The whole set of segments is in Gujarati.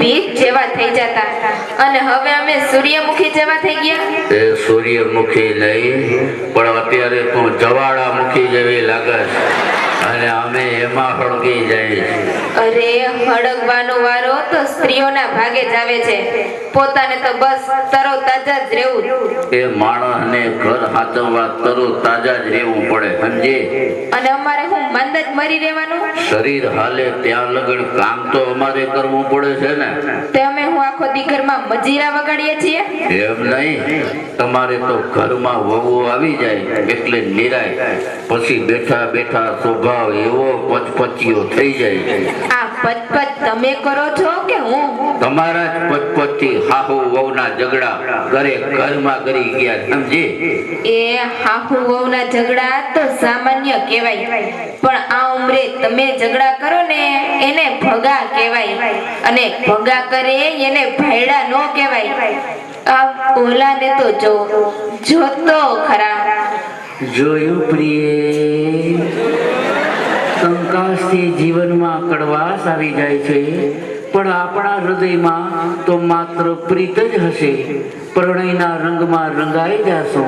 ભીખ જેવા થઈ જતા અને હવે અમે સૂર્યમુખી જેવા થઈ ગયા. એ સૂર્યમુખી નહીં, પણ અત્યારે તું જવાળામુખી જેવી લાગે છે અને અમે એમાં હળગી જાય. અરે હળગવાનો વારો તો સ્ત્રીઓના ભાગે જ આવે છે. પોતાને તો બસ તરો તાજા જ રહેવું. એ માણસને ઘર હાચવવા તરો તાજા જ રહેવું પડે, સમજે? અને અમારે હું મંદ જ મરી રહેવાનું? શરીર હાલે ત્યાં લગન કામ તો અમારે કરવું પડે છે ને. તે અમે હું આખો દી ઘરમાં મજીરા વગાડીએ છીએ? એમ નહીં, તમારે તો ઘરમાં વહુ આવી જાય એટલે નિરાય, પછી બેઠા બેઠા સ્વભાવ એવો પચપચીયો થઈ જાય. આ પચપચ તમે કરો છો કે હું? તમારા જ પચપચથી હાહુ વહુના ઝઘડા ઘરમાં કરી ગયા, સમજી? એ હાહુ વહુના ઝઘડા તો સામાન્ય કહેવાય, પણ આ ઉંમરે તમે ઝઘડા કરો ને એને ભગા કહેવાય, અને ભગા કરે એને ભાયડા નો કહેવાય. આ ઓલાને તો જોતો ખરા. જોયું પ્રિય, કંકાસથી જીવનમાં કડવાશ આવી જાય છે, પણ આપણા હૃદયમાં તો માત્ર પ્રીત જ હશે. પ્રણયના રંગમાં રંગાઈ જાશો,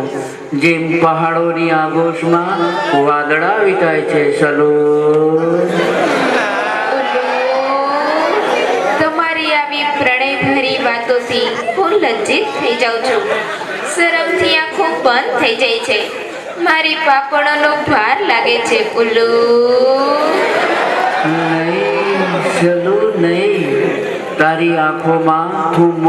જેમ પહાડોની આગોશમાં વાદળા વિતાય છે. ચલો, તમારી આવી પ્રણયભરી વાતોથી હું લજ્જિત થઈ જાઉં છું. શરમથી આંખો બંધ થઈ જાય છે. મારી પાપણોનો ભાર લાગે છે. ઉલ્લુ નહીં, ચલો નહીં, તારી આંખોમાં તું